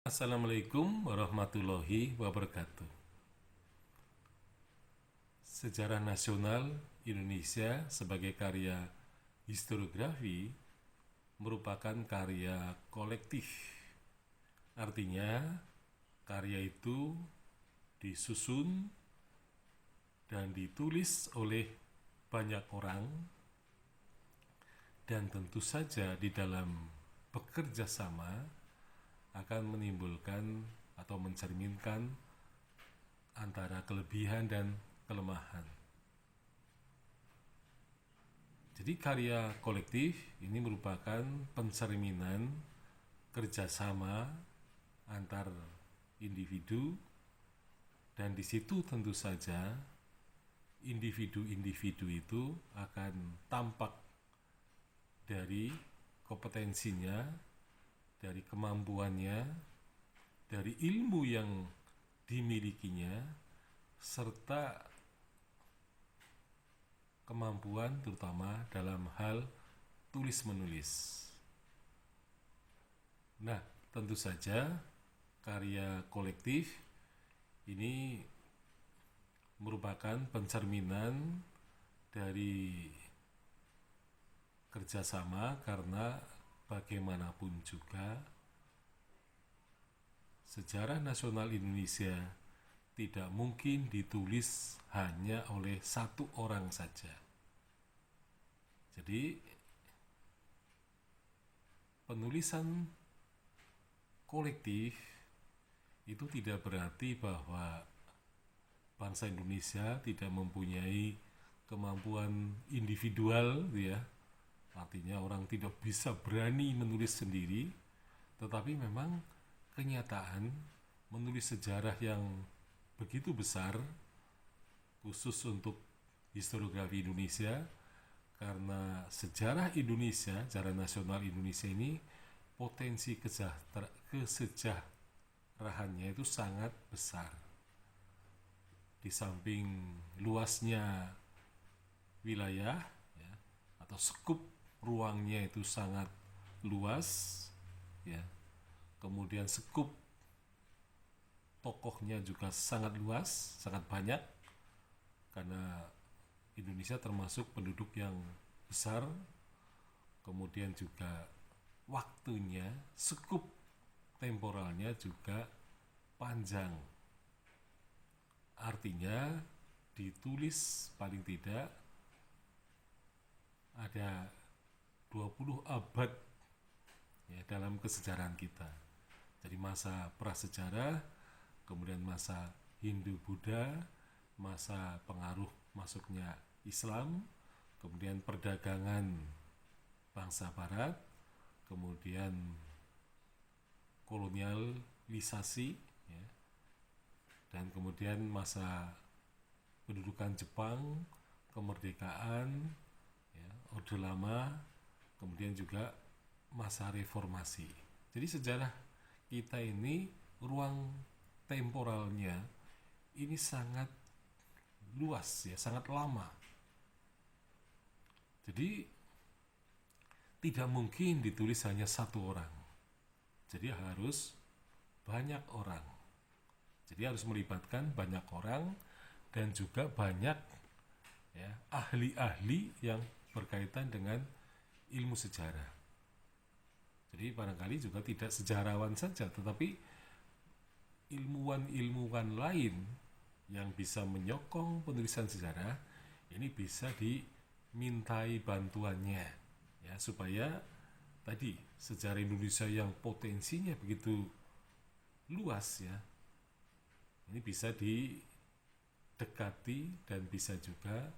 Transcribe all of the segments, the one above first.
Assalamualaikum warahmatullahi wabarakatuh. Sejarah Nasional Indonesia sebagai karya historiografi merupakan karya kolektif. Artinya, karya itu disusun dan ditulis oleh banyak orang, dan tentu saja di dalam bekerja sama akan menimbulkan atau mencerminkan antara kelebihan dan kelemahan. Jadi karya kolektif ini merupakan pencerminan kerjasama antar individu, dan di situ tentu saja individu-individu itu akan tampak dari kompetensinya, dari kemampuannya, dari ilmu yang dimilikinya, serta kemampuan terutama dalam hal tulis-menulis. Nah, tentu saja karya kolektif ini merupakan pencerminan dari kerjasama, karena bagaimanapun juga sejarah nasional Indonesia tidak mungkin ditulis hanya oleh satu orang saja. Jadi penulisan kolektif itu tidak berarti bahwa bangsa Indonesia tidak mempunyai kemampuan individual, ya. Artinya orang tidak bisa berani menulis sendiri, tetapi memang kenyataan menulis sejarah yang begitu besar, khusus untuk historiografi Indonesia, karena sejarah Indonesia, sejarah nasional Indonesia ini potensi kesejahteraan itu sangat besar. Di samping luasnya wilayah, ya, atau skup ruangnya itu sangat luas, ya. Kemudian skup tokohnya juga sangat luas, sangat banyak, karena Indonesia termasuk penduduk yang besar. Kemudian juga waktunya, skup temporalnya juga panjang. Artinya ditulis paling tidak ada 20 abad, ya, dalam kesejarahan kita. Jadi masa prasejarah, kemudian masa Hindu-Buddha, masa pengaruh masuknya Islam, kemudian perdagangan bangsa Barat, kemudian kolonialisasi, ya, dan kemudian masa pendudukan Jepang, kemerdekaan, ya, Orde Lama, kemudian juga masa reformasi. Jadi sejarah kita ini ruang temporalnya ini sangat luas, ya, sangat lama. Jadi tidak mungkin ditulis hanya satu orang. Jadi harus banyak orang. Jadi harus melibatkan banyak orang dan juga banyak, ya, ahli-ahli yang berkaitan dengan ilmu sejarah. Jadi barangkali juga tidak sejarawan saja, tetapi ilmuwan-ilmuwan lain yang bisa menyokong penulisan sejarah ini bisa dimintai bantuannya, ya, supaya tadi sejarah Indonesia yang potensinya begitu luas, ya, ini bisa didekati dan bisa juga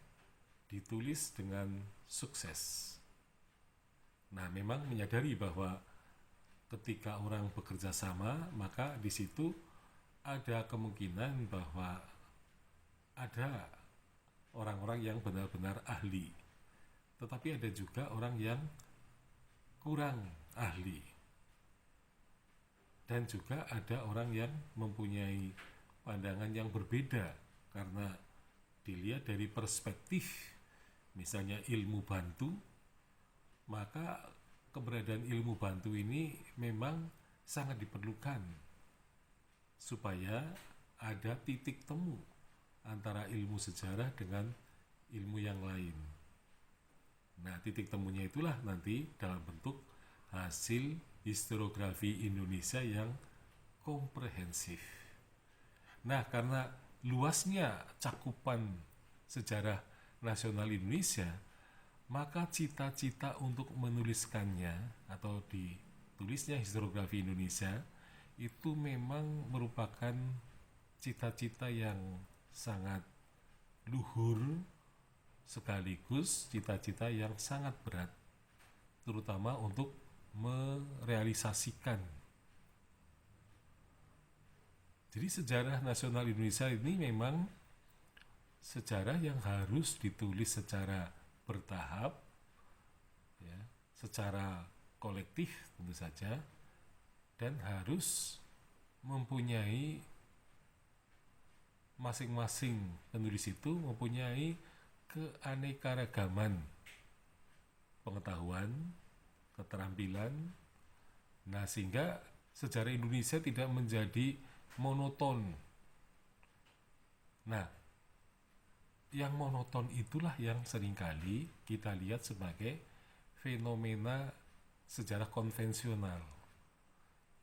ditulis dengan sukses. Nah, memang menyadari bahwa ketika orang bekerja sama, maka di situ ada kemungkinan bahwa ada orang-orang yang benar-benar ahli, tetapi ada juga orang yang kurang ahli, dan juga ada orang yang mempunyai pandangan yang berbeda karena dilihat dari perspektif misalnya ilmu bantu, maka keberadaan ilmu bantu ini memang sangat diperlukan supaya ada titik temu antara ilmu sejarah dengan ilmu yang lain. Nah, titik temunya itulah nanti dalam bentuk hasil historiografi Indonesia yang komprehensif. Nah, karena luasnya cakupan sejarah nasional Indonesia, maka cita-cita untuk menuliskannya atau ditulisnya historiografi Indonesia itu memang merupakan cita-cita yang sangat luhur, sekaligus cita-cita yang sangat berat, terutama untuk merealisasikan. Jadi sejarah nasional Indonesia ini memang sejarah yang harus ditulis secara bertahap, ya, secara kolektif tentu saja, dan harus mempunyai masing-masing penulis itu mempunyai keanekaragaman pengetahuan, keterampilan. Nah, sehingga sejarah Indonesia tidak menjadi monoton. Nah, yang monoton itulah yang seringkali kita lihat sebagai fenomena sejarah konvensional.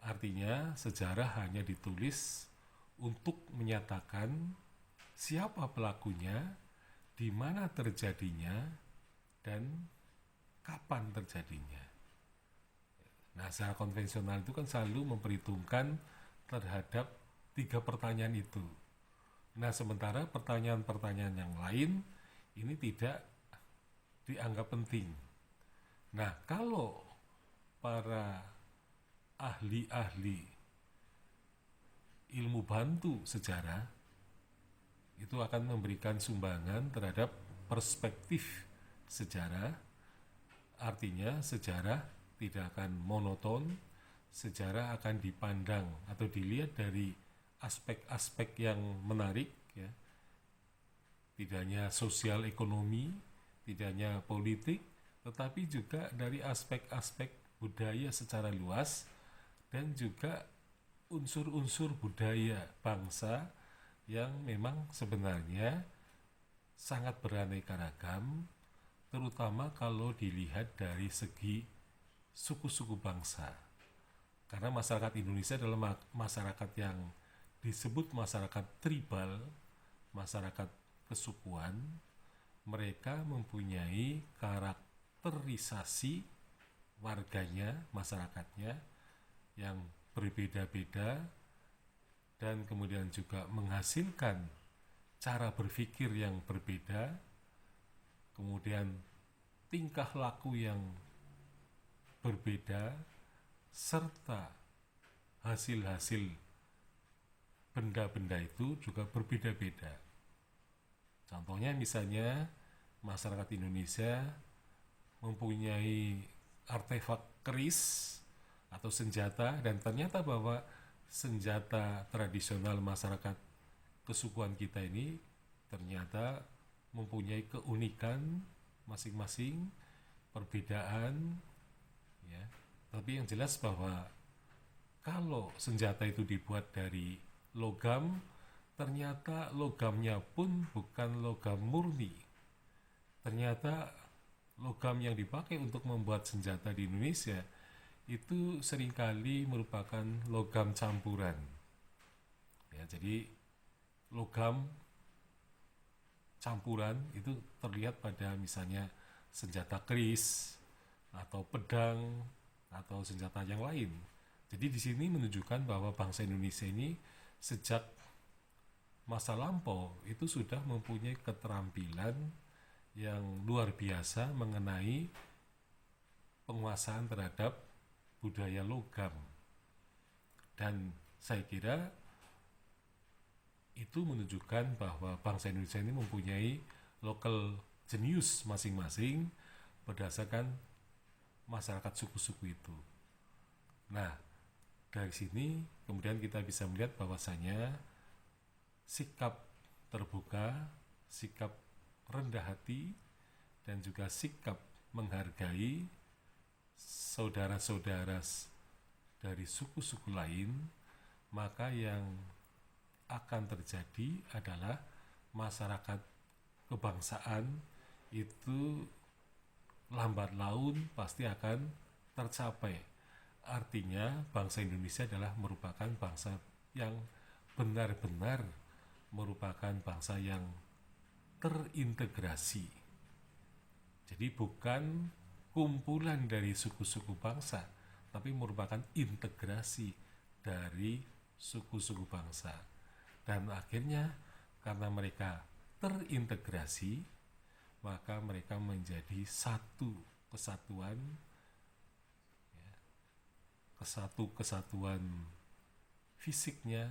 Artinya, sejarah hanya ditulis untuk menyatakan siapa pelakunya, di mana terjadinya, dan kapan terjadinya. Nah, secara konvensional itu kan selalu memperhitungkan terhadap 3 pertanyaan itu. Nah, sementara pertanyaan-pertanyaan yang lain ini tidak dianggap penting. Nah, kalau para ahli-ahli ilmu bantu sejarah itu akan memberikan sumbangan terhadap perspektif sejarah. Artinya sejarah tidak akan monoton, sejarah akan dipandang atau dilihat dari aspek-aspek yang menarik, ya. Tidak hanya sosial ekonomi, tidak hanya politik, tetapi juga dari aspek-aspek budaya secara luas dan juga unsur-unsur budaya bangsa yang memang sebenarnya sangat beraneka ragam, terutama kalau dilihat dari segi suku-suku bangsa. Karena masyarakat Indonesia adalah masyarakat yang disebut masyarakat tribal, masyarakat kesukuan. Mereka mempunyai karakterisasi warganya, masyarakatnya yang berbeda-beda, dan kemudian juga menghasilkan cara berpikir yang berbeda, kemudian tingkah laku yang berbeda, serta hasil-hasil benda-benda itu juga berbeda-beda. Contohnya misalnya masyarakat Indonesia mempunyai artefak keris atau senjata, dan ternyata bahwa senjata tradisional masyarakat kesukuan kita ini ternyata mempunyai keunikan masing-masing, perbedaan, ya. Tapi yang jelas bahwa kalau senjata itu dibuat dari logam, ternyata logamnya pun bukan logam murni. Ternyata logam yang dipakai untuk membuat senjata di Indonesia itu seringkali merupakan logam campuran. Ya, jadi logam campuran itu terlihat pada misalnya senjata keris atau pedang atau senjata yang lain. Jadi di sini menunjukkan bahwa bangsa Indonesia ini sejak masa lampau itu sudah mempunyai keterampilan yang luar biasa mengenai penguasaan terhadap budaya logam. Dan saya kira itu menunjukkan bahwa bangsa Indonesia ini mempunyai local genius masing-masing berdasarkan masyarakat suku-suku itu. Nah, dari sini kemudian kita bisa melihat bahwasanya sikap terbuka, sikap rendah hati, dan juga sikap menghargai saudara-saudara dari suku-suku lain maka yang akan terjadi adalah masyarakat kebangsaan itu lambat laun pasti akan tercapai. Artinya bangsa Indonesia adalah merupakan bangsa yang benar-benar merupakan bangsa yang terintegrasi. Jadi bukan kumpulan dari suku-suku bangsa, tapi merupakan integrasi dari suku-suku bangsa. Dan akhirnya karena mereka terintegrasi, maka mereka menjadi satu kesatuan, kesatuan fisiknya,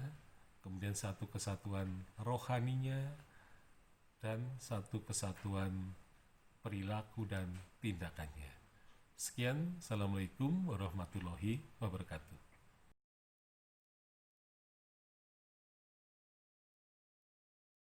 kemudian satu kesatuan rohaninya, dan satu kesatuan perilaku dan tindakannya. Sekian, Assalamualaikum warahmatullahi wabarakatuh.